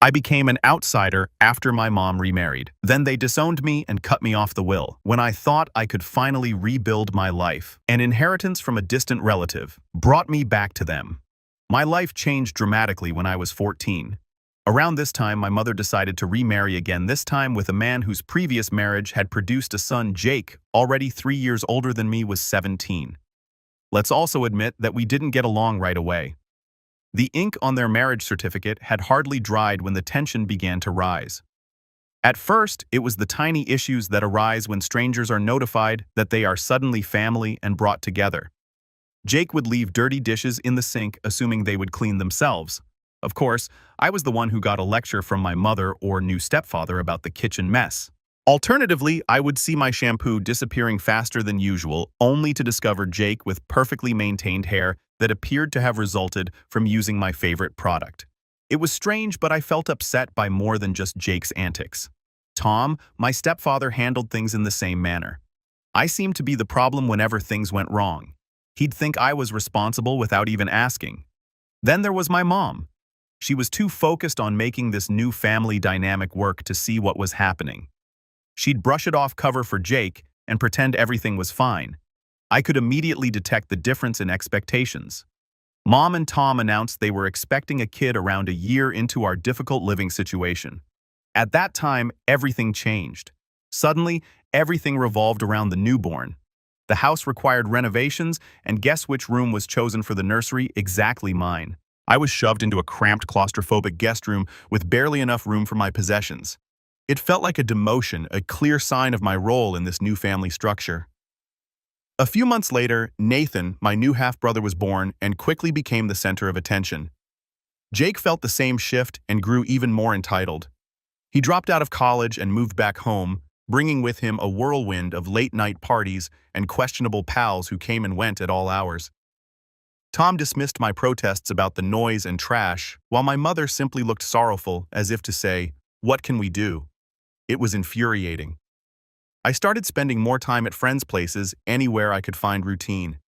I became an outsider after my mom remarried. Then they disowned me and cut me off the will. When I thought I could finally rebuild my life, an inheritance from a distant relative brought me back to them. My life changed dramatically when I was 14. Around this time, my mother decided to remarry again, this time with a man whose previous marriage had produced a son. Jake, already 3 years older than me, was 17. Let's also admit that we didn't get along right away. The ink on their marriage certificate had hardly dried when the tension began to rise. At first, it was the tiny issues that arise when strangers are notified that they are suddenly family and brought together. Jake would leave dirty dishes in the sink, assuming they would clean themselves. Of course, I was the one who got a lecture from my mother or new stepfather about the kitchen mess. Alternatively, I would see my shampoo disappearing faster than usual, only to discover Jake with perfectly maintained hair that appeared to have resulted from using my favorite product. It was strange, but I felt upset by more than just Jake's antics. Tom, my stepfather, handled things in the same manner. I seemed to be the problem whenever things went wrong. He'd think I was responsible without even asking. Then there was my mom. She was too focused on making this new family dynamic work to see what was happening. She'd brush it off cover for Jake and pretend everything was fine. I could immediately detect the difference in expectations. Mom and Tom announced they were expecting a kid around a year into our difficult living situation. At that time, everything changed. Suddenly, everything revolved around the newborn. The house required renovations, and guess which room was chosen for the nursery? Exactly mine. I was shoved into a cramped, claustrophobic guest room with barely enough room for my possessions. It felt like a demotion, a clear sign of my role in this new family structure. A few months later, Nathan, my new half-brother, was born and quickly became the center of attention. Jake felt the same shift and grew even more entitled. He dropped out of college and moved back home, bringing with him a whirlwind of late-night parties and questionable pals who came and went at all hours. Tom dismissed my protests about the noise and trash, while my mother simply looked sorrowful, as if to say, "What can we do?" It was infuriating. I started spending more time at friends' places, anywhere I could find routine.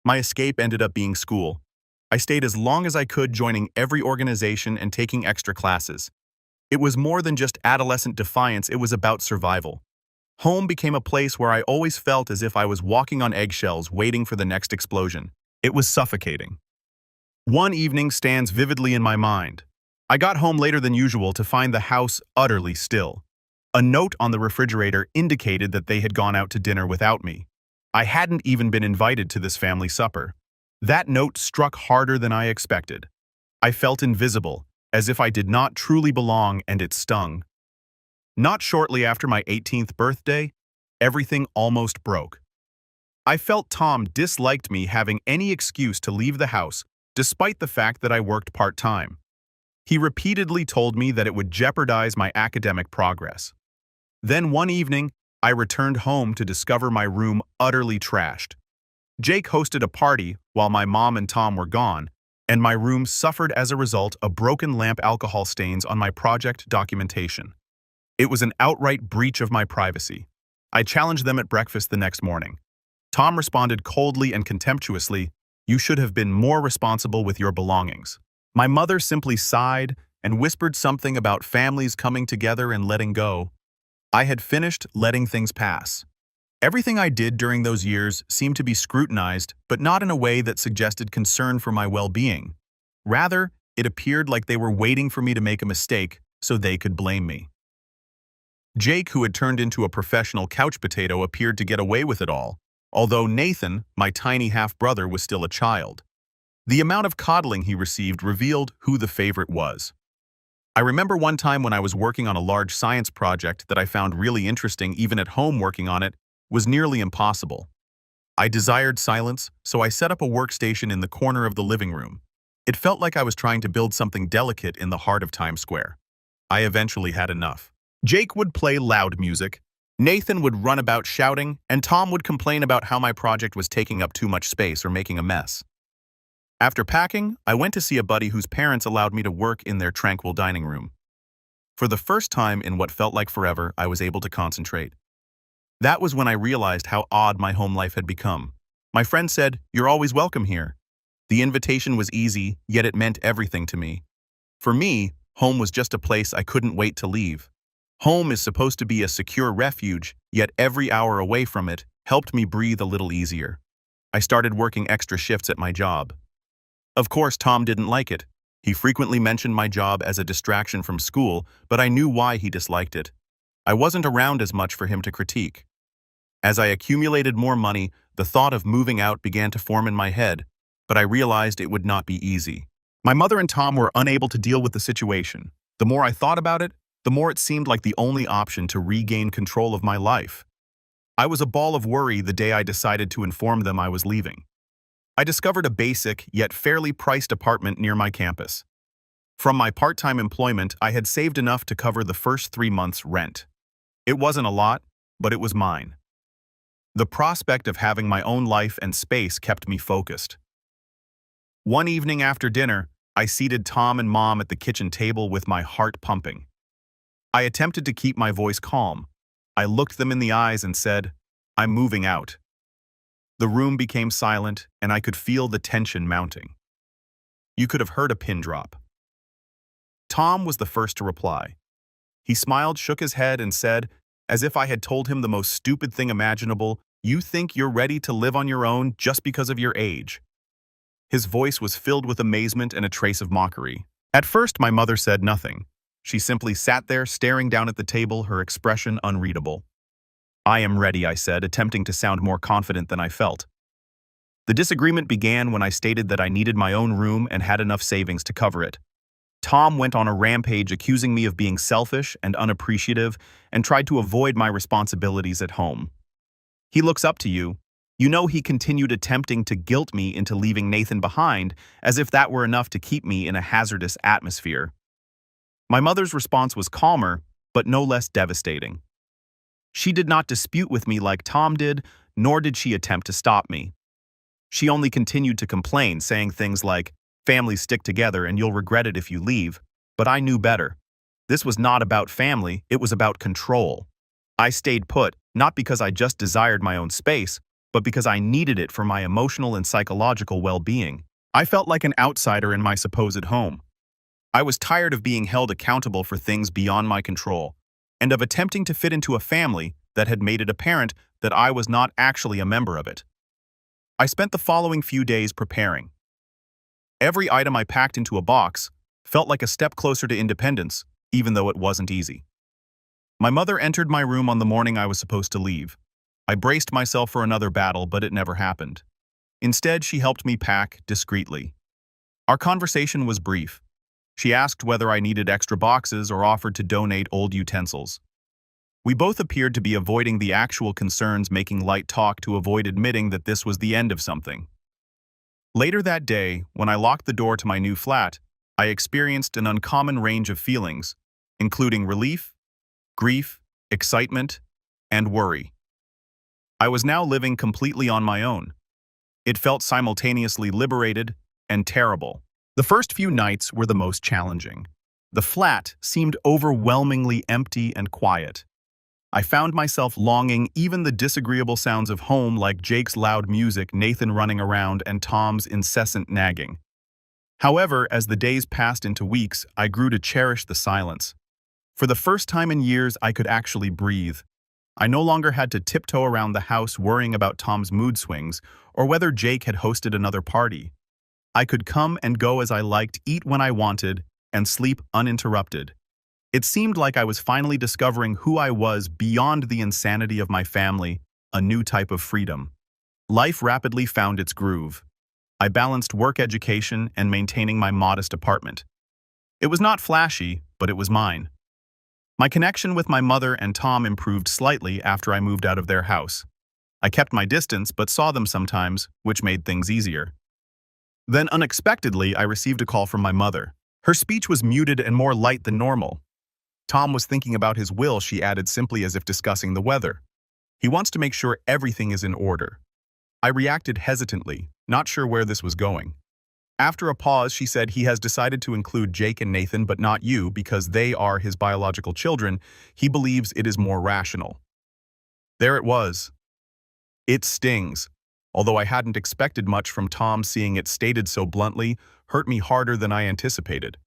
My escape ended up being school. I stayed as long as I could, joining every organization and taking extra classes. It was more than just adolescent defiance, it was about survival. Home became a place where I always felt as if I was walking on eggshells, waiting for the next explosion. It was suffocating. One evening stands vividly in my mind. I got home later than usual to find the house utterly still. A note on the refrigerator indicated that they had gone out to dinner without me. I hadn't even been invited to this family supper. That note struck harder than I expected. I felt invisible, as if I did not truly belong, and it stung. Not shortly after my 18th birthday, everything almost broke. I felt Tom disliked me having any excuse to leave the house, despite the fact that I worked part-time. He repeatedly told me that it would jeopardize my academic progress. Then one evening, I returned home to discover my room utterly trashed. Jake hosted a party while my mom and Tom were gone, and my room suffered as a result of broken lamp alcohol stains on my project documentation. It was an outright breach of my privacy. I challenged them at breakfast the next morning. Tom responded coldly and contemptuously, "You should have been more responsible with your belongings." My mother simply sighed and whispered something about families coming together and letting go. I had finished letting things pass. Everything I did during those years seemed to be scrutinized, but not in a way that suggested concern for my well-being. Rather, it appeared like they were waiting for me to make a mistake so they could blame me. Jake, who had turned into a professional couch potato, appeared to get away with it all, although Nathan, my tiny half-brother, was still a child. The amount of coddling he received revealed who the favorite was. I remember one time when I was working on a large science project that I found really interesting. Even at home, working on it was nearly impossible. I desired silence, so I set up a workstation in the corner of the living room. It felt like I was trying to build something delicate in the heart of Times Square. I eventually had enough. Jake would play loud music, Nathan would run about shouting, and Tom would complain about how my project was taking up too much space or making a mess. After packing, I went to see a buddy whose parents allowed me to work in their tranquil dining room. For the first time in what felt like forever, I was able to concentrate. That was when I realized how odd my home life had become. My friend said, "You're always welcome here." The invitation was easy, yet it meant everything to me. For me, Home was just a place I couldn't wait to leave. Home is supposed to be a secure refuge, yet every hour away from it helped me breathe a little easier. I started working extra shifts at my job. Of course, Tom didn't like it. He frequently mentioned my job as a distraction from school, but I knew why he disliked it. I wasn't around as much for him to critique. As I accumulated more money, the thought of moving out began to form in my head, but I realized it would not be easy. My mother and Tom were unable to deal with the situation. The more I thought about it, the more it seemed like the only option to regain control of my life. I was a ball of worry the day I decided to inform them I was leaving. I discovered a basic, yet fairly priced apartment near my campus. From my part-time employment, I had saved enough to cover the first 3 months' rent. It wasn't a lot, but it was mine. The prospect of having my own life and space kept me focused. One evening after dinner, I seated Tom and Mom at the kitchen table with my heart pumping. I attempted to keep my voice calm. I looked them in the eyes and said, "I'm moving out." The room became silent, and I could feel the tension mounting. You could have heard a pin drop. Tom was the first to reply. He smiled, shook his head, and said, as if I had told him the most stupid thing imaginable, "You think you're ready to live on your own just because of your age?" His voice was filled with amazement and a trace of mockery. At first, my mother said nothing. She simply sat there, staring down at the table, her expression unreadable. "I am ready," I said, attempting to sound more confident than I felt. The disagreement began when I stated that I needed my own room and had enough savings to cover it. Tom went on a rampage accusing me of being selfish and unappreciative and tried to avoid my responsibilities at home. "He looks up to you." You know, he continued attempting to guilt me into leaving Nathan behind, as if that were enough to keep me in a hazardous atmosphere. My mother's response was calmer, but no less devastating. She did not dispute with me like Tom did, nor did she attempt to stop me. She only continued to complain, saying things like, "Families stick together and you'll regret it if you leave," but I knew better. This was not about family, it was about control. I stayed put, not because I just desired my own space, but because I needed it for my emotional and psychological well-being. I felt like an outsider in my supposed home. I was tired of being held accountable for things beyond my control, and of attempting to fit into a family that had made it apparent that I was not actually a member of it. I spent the following few days preparing. Every item I packed into a box felt like a step closer to independence, even though it wasn't easy. My mother entered my room on the morning I was supposed to leave. I braced myself for another battle, but it never happened. Instead, she helped me pack discreetly. Our conversation was brief. She asked whether I needed extra boxes or offered to donate old utensils. We both appeared to be avoiding the actual concerns, making light talk to avoid admitting that this was the end of something. Later that day, when I locked the door to my new flat, I experienced an uncommon range of feelings, including relief, grief, excitement, and worry. I was now living completely on my own. It felt simultaneously liberated and terrible. The first few nights were the most challenging. The flat seemed overwhelmingly empty and quiet. I found myself longing even the disagreeable sounds of home, like Jake's loud music, Nathan running around, and Tom's incessant nagging. However, as the days passed into weeks, I grew to cherish the silence. For the first time in years, I could actually breathe. I no longer had to tiptoe around the house worrying about Tom's mood swings or whether Jake had hosted another party. I could come and go as I liked, eat when I wanted, and sleep uninterrupted. It seemed like I was finally discovering who I was beyond the insanity of my family, a new type of freedom. Life rapidly found its groove. I balanced work, education, and maintaining my modest apartment. It was not flashy, but it was mine. My connection with my mother and Tom improved slightly after I moved out of their house. I kept my distance but saw them sometimes, which made things easier. Then unexpectedly, I received a call from my mother. Her speech was muted and more light than normal. "Tom was thinking about his will," she added, simply as if discussing the weather. "He wants to make sure everything is in order." I reacted hesitantly, not sure where this was going. After a pause, she said, "He has decided to include Jake and Nathan, but not you, because they are his biological children. He believes it is more rational." There it was. It stings. Although I hadn't expected much from Tom, seeing it stated so bluntly hurt me harder than I anticipated.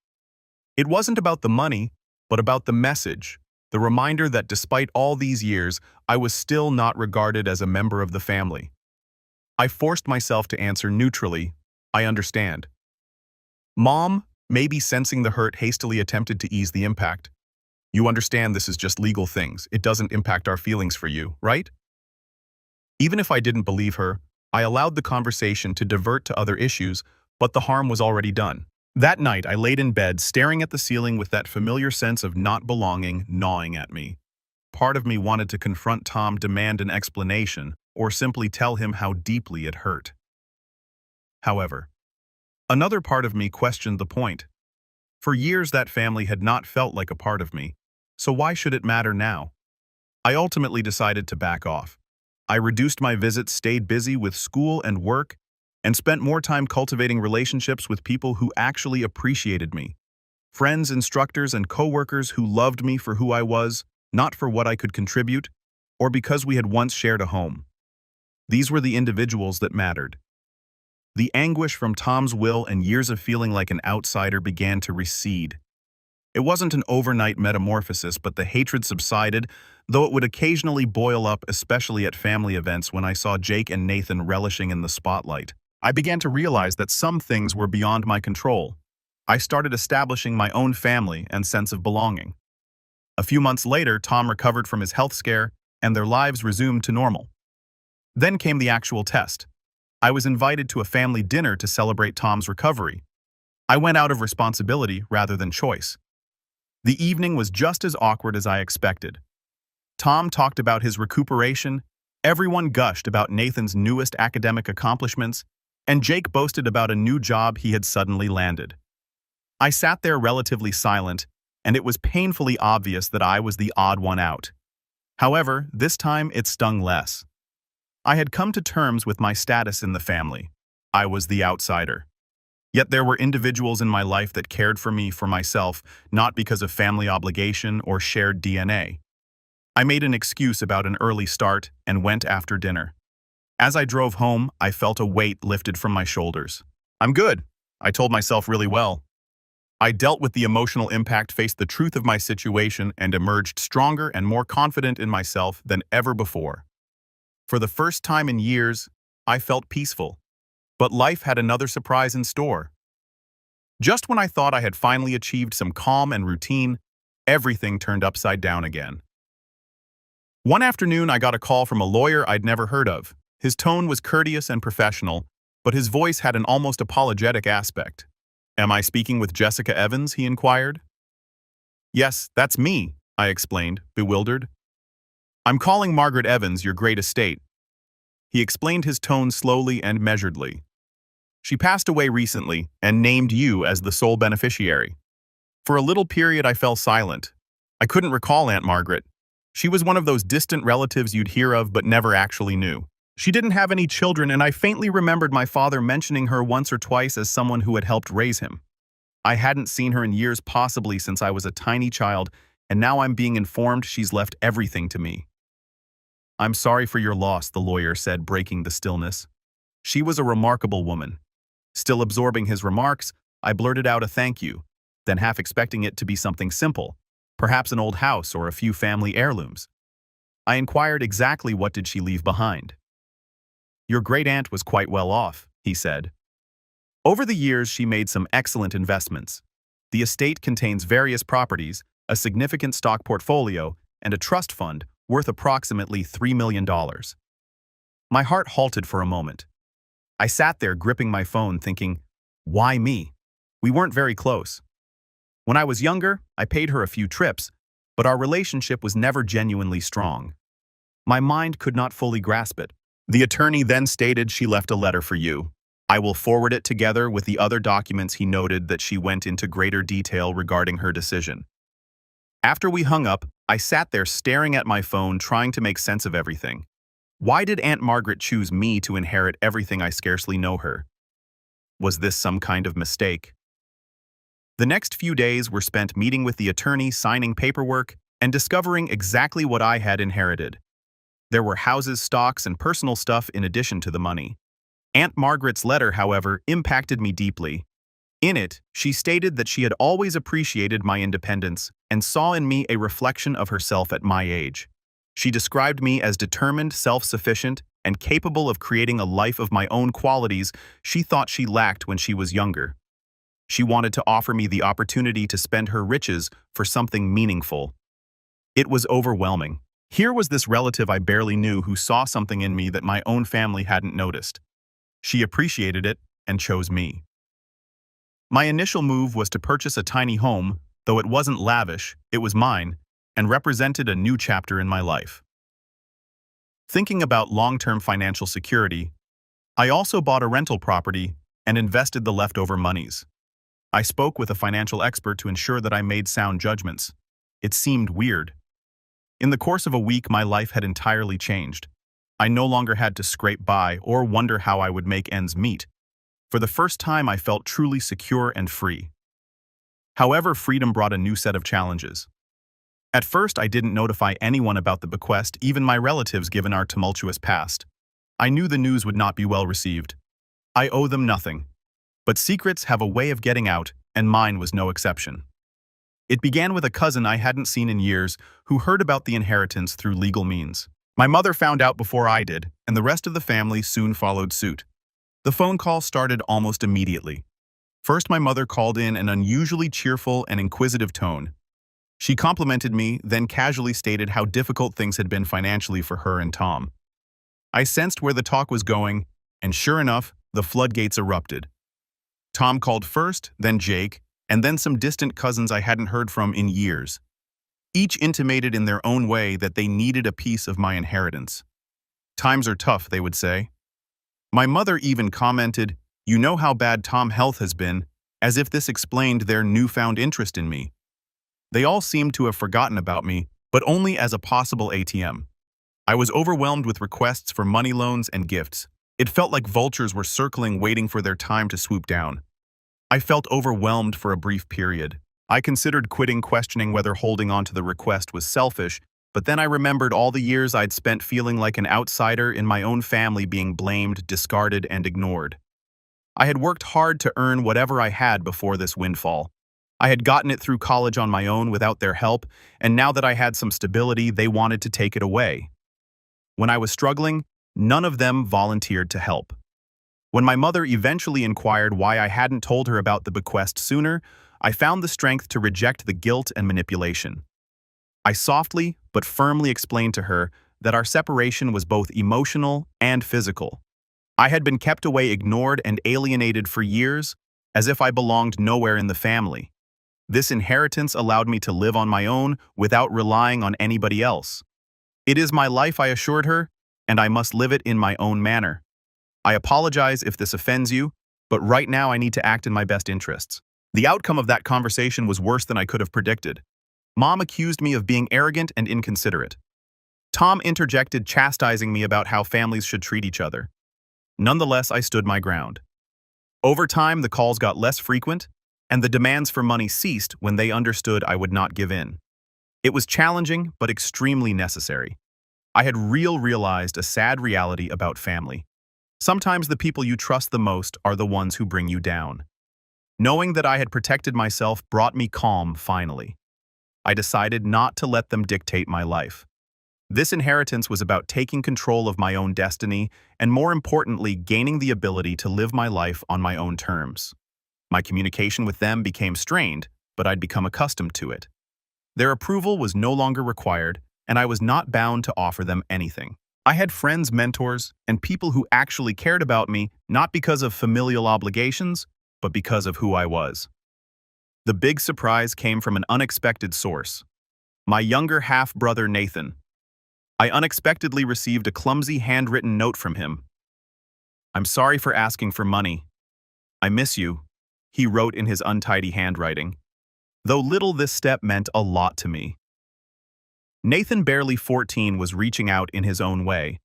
It wasn't about the money, but about the message, the reminder that despite all these years, I was still not regarded as a member of the family. I forced myself to answer neutrally, "I understand." Mom, maybe sensing the hurt, hastily attempted to ease the impact. "You understand this is just legal things. It doesn't impact our feelings for you, right?" Even if I didn't believe her, I allowed the conversation to divert to other issues, but the harm was already done. That night, I laid in bed, staring at the ceiling with that familiar sense of not belonging gnawing at me. Part of me wanted to confront Tom, demand an explanation, or simply tell him how deeply it hurt. However, another part of me questioned the point. For years, that family had not felt like a part of me, so why should it matter now? I ultimately decided to back off. I reduced my visits, stayed busy with school and work, and spent more time cultivating relationships with people who actually appreciated me. Friends, instructors, and coworkers who loved me for who I was, not for what I could contribute, or because we had once shared a home. These were the individuals that mattered. The anguish from Tom's will and years of feeling like an outsider began to recede. It wasn't an overnight metamorphosis, but the hatred subsided, though it would occasionally boil up, especially at family events when I saw Jake and Nathan relishing in the spotlight. I began to realize that some things were beyond my control. I started establishing my own family and sense of belonging. A few months later, Tom recovered from his health scare, and their lives resumed to normal. Then came the actual test. I was invited to a family dinner to celebrate Tom's recovery. I went out of responsibility rather than choice. The evening was just as awkward as I expected. Tom talked about his recuperation, everyone gushed about Nathan's newest academic accomplishments, and Jake boasted about a new job he had suddenly landed. I sat there relatively silent, and it was painfully obvious that I was the odd one out. However, this time it stung less. I had come to terms with my status in the family. I was the outsider. Yet there were individuals in my life that cared for me for myself, not because of family obligation or shared DNA. I made an excuse about an early start and went after dinner. As I drove home, I felt a weight lifted from my shoulders. "I'm good," I told myself really well. I dealt with the emotional impact, faced the truth of my situation, and emerged stronger and more confident in myself than ever before. For the first time in years, I felt peaceful. But life had another surprise in store. Just when I thought I had finally achieved some calm and routine, everything turned upside down again. One afternoon, I got a call from a lawyer I'd never heard of. His tone was courteous and professional, but his voice had an almost apologetic aspect. "Am I speaking with Jessica Evans?" he inquired. "Yes, that's me," I explained, bewildered. "I'm calling Margaret Evans, your great estate." He explained, his tone slowly and measuredly. "She passed away recently and named you as the sole beneficiary." For a little period, I fell silent. I couldn't recall Aunt Margaret. She was one of those distant relatives you'd hear of but never actually knew. She didn't have any children, and I faintly remembered my father mentioning her once or twice as someone who had helped raise him. I hadn't seen her in years, possibly since I was a tiny child, and now I'm being informed she's left everything to me. "I'm sorry for your loss," the lawyer said, breaking the stillness. "She was a remarkable woman." Still absorbing his remarks, I blurted out a thank you, then half expecting it to be something simple, perhaps an old house or a few family heirlooms. I inquired exactly what did she leave behind. "Your great-aunt was quite well off," he said. "Over the years, she made some excellent investments. The estate contains various properties, a significant stock portfolio, and a trust fund worth approximately $3 million. My heart halted for a moment. I sat there gripping my phone thinking, why me? We weren't very close. When I was younger, I paid her a few trips, but our relationship was never genuinely strong. My mind could not fully grasp it. The attorney then stated she left a letter for you. I will forward it together with the other documents. He noted that she went into greater detail regarding her decision. After we hung up, I sat there staring at my phone, trying to make sense of everything. Why did Aunt Margaret choose me to inherit everything? I scarcely know her. Was this some kind of mistake? The next few days were spent meeting with the attorney, signing paperwork, and discovering exactly what I had inherited. There were houses, stocks, and personal stuff in addition to the money. Aunt Margaret's letter, however, impacted me deeply. In it, she stated that she had always appreciated my independence and saw in me a reflection of herself at my age. She described me as determined, self-sufficient, and capable of creating a life of my own qualities she thought she lacked when she was younger. She wanted to offer me the opportunity to spend her riches for something meaningful. It was overwhelming. Here was this relative I barely knew who saw something in me that my own family hadn't noticed. She appreciated it and chose me. My initial move was to purchase a tiny home, though it wasn't lavish, it was mine, and represented a new chapter in my life. Thinking about long-term financial security, I also bought a rental property and invested the leftover monies. I spoke with a financial expert to ensure that I made sound judgments. It seemed weird. In the course of a week, my life had entirely changed. I no longer had to scrape by or wonder how I would make ends meet. For the first time, I felt truly secure and free. However, freedom brought a new set of challenges. At first, I didn't notify anyone about the bequest, even my relatives, given our tumultuous past. I knew the news would not be well received. I owe them nothing. But secrets have a way of getting out, and mine was no exception. It began with a cousin I hadn't seen in years who heard about the inheritance through legal means. My mother found out before I did, and the rest of the family soon followed suit. The phone call started almost immediately. First, my mother called in an unusually cheerful and inquisitive tone. She complimented me, then casually stated how difficult things had been financially for her and Tom. I sensed where the talk was going, and sure enough, the floodgates erupted. Tom called first, then Jake, and then some distant cousins I hadn't heard from in years. Each intimated in their own way that they needed a piece of my inheritance. Times are tough, they would say. My mother even commented, "You know how bad Tom's health has been," as if this explained their newfound interest in me. They all seemed to have forgotten about me, but only as a possible ATM. I was overwhelmed with requests for money loans and gifts. It felt like vultures were circling, waiting for their time to swoop down. I felt overwhelmed for a brief period. I considered quitting, questioning whether holding on to the request was selfish, but then I remembered all the years I'd spent feeling like an outsider in my own family, being blamed, discarded, and ignored. I had worked hard to earn whatever I had before this windfall. I had gotten it through college on my own without their help, and now that I had some stability, they wanted to take it away. When I was struggling, none of them volunteered to help. When my mother eventually inquired why I hadn't told her about the bequest sooner, I found the strength to reject the guilt and manipulation. I softly but firmly explained to her that our separation was both emotional and physical. I had been kept away, ignored, and alienated for years, as if I belonged nowhere in the family. This inheritance allowed me to live on my own without relying on anybody else. It is my life, I assured her, and I must live it in my own manner. I apologize if this offends you, but right now I need to act in my best interests. The outcome of that conversation was worse than I could have predicted. Mom accused me of being arrogant and inconsiderate. Tom interjected, chastising me about how families should treat each other. Nonetheless, I stood my ground. Over time, the calls got less frequent, and the demands for money ceased when they understood I would not give in. It was challenging, but extremely necessary. I had realized a sad reality about family. Sometimes the people you trust the most are the ones who bring you down. Knowing that I had protected myself brought me calm, finally. I decided not to let them dictate my life. This inheritance was about taking control of my own destiny and, more importantly, gaining the ability to live my life on my own terms. My communication with them became strained, but I'd become accustomed to it. Their approval was no longer required, and I was not bound to offer them anything. I had friends, mentors, and people who actually cared about me, not because of familial obligations, but because of who I was. The big surprise came from an unexpected source. My younger half-brother, Nathan. I unexpectedly received a clumsy handwritten note from him. "I'm sorry for asking for money. I miss you," he wrote in his untidy handwriting. Though little, this step meant a lot to me. Nathan, barely 14, was reaching out in his own way.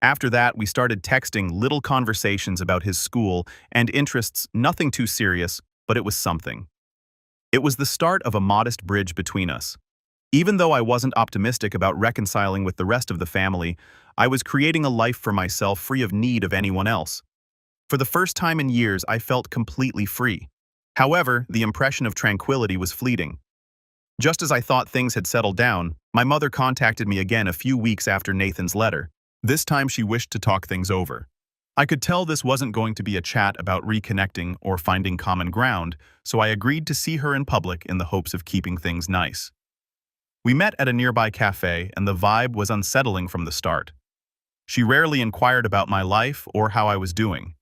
After that, we started texting, little conversations about his school and interests, nothing too serious, but it was something. It was the start of a modest bridge between us. Even though I wasn't optimistic about reconciling with the rest of the family, I was creating a life for myself free of need of anyone else. For the first time in years, I felt completely free. However, the impression of tranquility was fleeting. Just as I thought things had settled down, my mother contacted me again a few weeks after Nathan's letter. This time she wished to talk things over. I could tell this wasn't going to be a chat about reconnecting or finding common ground, so I agreed to see her in public in the hopes of keeping things nice. We met at a nearby cafe, and the vibe was unsettling from the start. She rarely inquired about my life or how I was doing.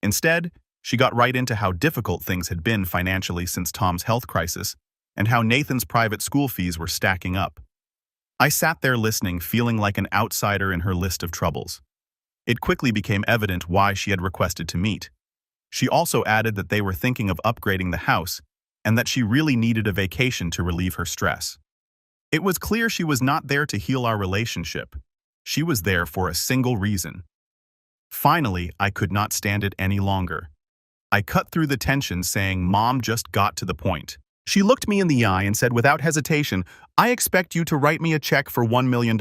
Instead, she got right into how difficult things had been financially since Tom's health crisis, and how Nathan's private school fees were stacking up. I sat there listening, feeling like an outsider in her list of troubles. It quickly became evident why she had requested to meet. She also added that they were thinking of upgrading the house, and that she really needed a vacation to relieve her stress. It was clear she was not there to heal our relationship. She was there for a single reason. Finally, I could not stand it any longer. I cut through the tension, saying, "Mom, just got to the point." She looked me in the eye and said without hesitation, "I expect you to write me a check for $1 million.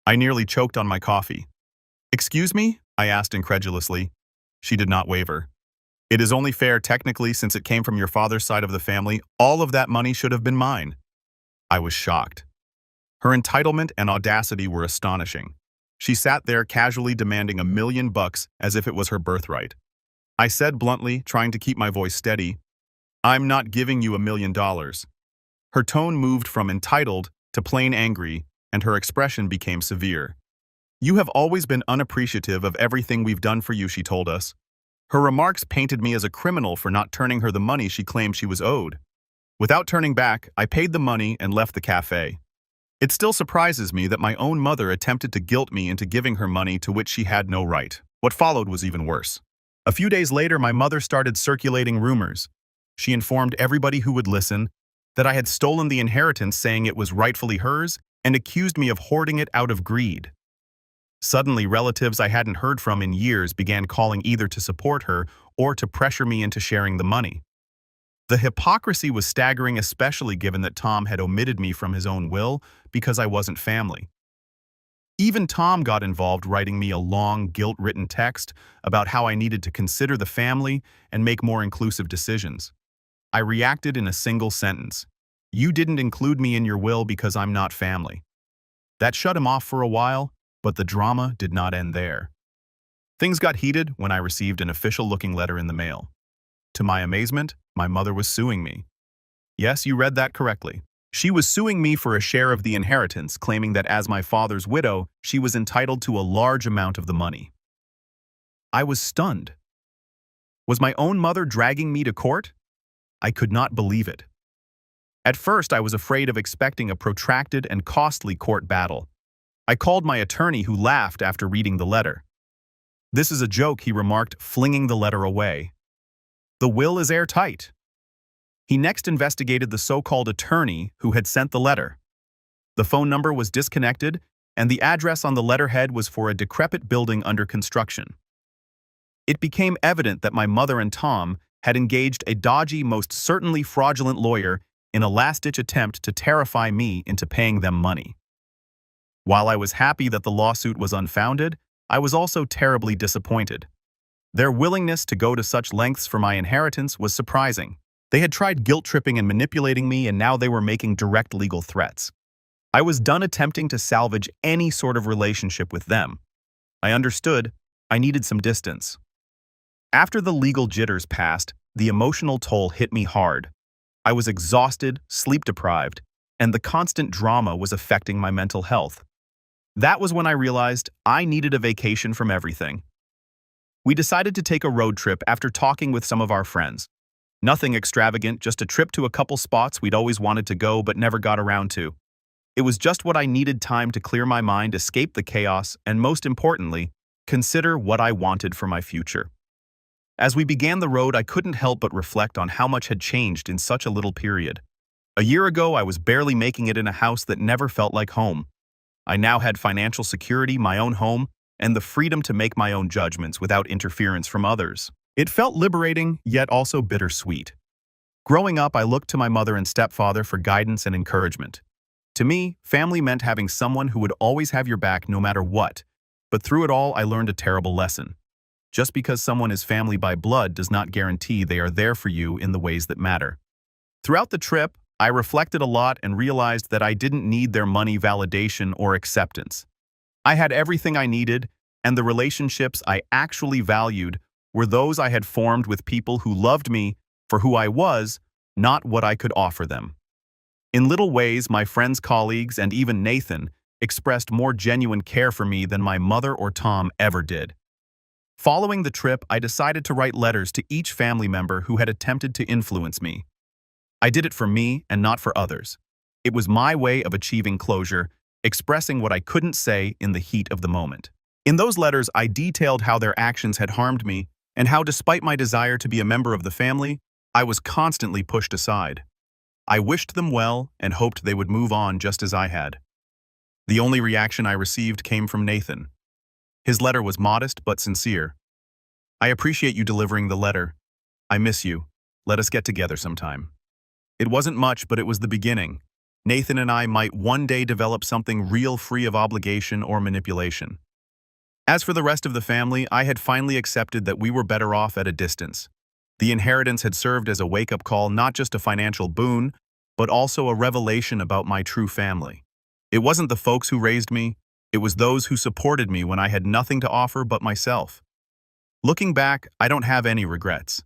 I nearly choked on my coffee. "Excuse me?" I asked incredulously. She did not waver. "It is only fair technically since it came from your father's side of the family. All of that money should have been mine." I was shocked. Her entitlement and audacity were astonishing. She sat there casually demanding $1 million as if it was her birthright. I said bluntly, trying to keep my voice steady, "I'm not giving you $1 million. Her tone moved from entitled to plain angry, and her expression became severe. "You have always been unappreciative of everything we've done for you," she told us. Her remarks painted me as a criminal for not turning her the money she claimed she was owed. Without turning back, I paid the money and left the cafe. It still surprises me that my own mother attempted to guilt me into giving her money to which she had no right. What followed was even worse. A few days later, my mother started circulating rumors. She informed everybody who would listen that I had stolen the inheritance, saying it was rightfully hers, and accused me of hoarding it out of greed. Suddenly, relatives I hadn't heard from in years began calling either to support her or to pressure me into sharing the money. The hypocrisy was staggering, especially given that Tom had omitted me from his own will because I wasn't family. Even Tom got involved, writing me a long, guilt-ridden text about how I needed to consider the family and make more inclusive decisions. I reacted in a single sentence: "You didn't include me in your will because I'm not family." That shut him off for a while, but the drama did not end there. Things got heated when I received an official-looking letter in the mail. To my amazement, my mother was suing me. Yes, you read that correctly. She was suing me for a share of the inheritance, claiming that as my father's widow, she was entitled to a large amount of the money. I was stunned. Was my own mother dragging me to court? I could not believe it. At first, I was afraid of expecting a protracted and costly court battle. I called my attorney, who laughed after reading the letter. "This is a joke," he remarked, flinging the letter away. "The will is airtight." He next investigated the so-called attorney who had sent the letter. The phone number was disconnected, and the address on the letterhead was for a decrepit building under construction. It became evident that my mother and Tom had engaged a dodgy, most certainly fraudulent lawyer in a last-ditch attempt to terrify me into paying them money. While I was happy that the lawsuit was unfounded, I was also terribly disappointed. Their willingness to go to such lengths for my inheritance was surprising. They had tried guilt-tripping and manipulating me, and now they were making direct legal threats. I was done attempting to salvage any sort of relationship with them. I understood I needed some distance. After the legal jitters passed, the emotional toll hit me hard. I was exhausted, sleep-deprived, and the constant drama was affecting my mental health. That was when I realized I needed a vacation from everything. We decided to take a road trip after talking with some of our friends. Nothing extravagant, just a trip to a couple spots we'd always wanted to go but never got around to. It was just what I needed: time to clear my mind, escape the chaos, and most importantly, consider what I wanted for my future. As we began the road, I couldn't help but reflect on how much had changed in such a little period. A year ago, I was barely making it in a house that never felt like home. I now had financial security, my own home, and the freedom to make my own judgments without interference from others. It felt liberating, yet also bittersweet. Growing up, I looked to my mother and stepfather for guidance and encouragement. To me, family meant having someone who would always have your back no matter what, but through it all, I learned a terrible lesson. Just because someone is family by blood does not guarantee they are there for you in the ways that matter. Throughout the trip, I reflected a lot and realized that I didn't need their money validation or acceptance. I had everything I needed, and the relationships I actually valued were those I had formed with people who loved me for who I was, not what I could offer them. In little ways, my friends, colleagues, and even Nathan expressed more genuine care for me than my mother or Tom ever did. Following the trip, I decided to write letters to each family member who had attempted to influence me. I did it for me and not for others. It was my way of achieving closure, expressing what I couldn't say in the heat of the moment. In those letters, I detailed how their actions had harmed me and how, despite my desire to be a member of the family, I was constantly pushed aside. I wished them well and hoped they would move on just as I had. The only reaction I received came from Nathan. His letter was modest but sincere. "I appreciate you delivering the letter. I miss you. Let us get together sometime." It wasn't much, but it was the beginning. Nathan and I might one day develop something real, free of obligation or manipulation. As for the rest of the family, I had finally accepted that we were better off at a distance. The inheritance had served as a wake-up call, not just a financial boon, but also a revelation about my true family. It wasn't the folks who raised me, it was those who supported me when I had nothing to offer but myself. Looking back, I don't have any regrets.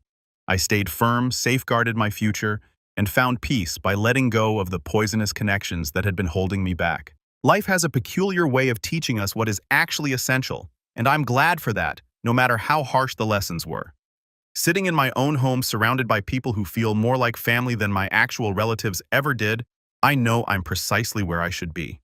I stayed firm, safeguarded my future, and found peace by letting go of the poisonous connections that had been holding me back. Life has a peculiar way of teaching us what is actually essential, and I'm glad for that, no matter how harsh the lessons were. Sitting in my own home surrounded by people who feel more like family than my actual relatives ever did, I know I'm precisely where I should be.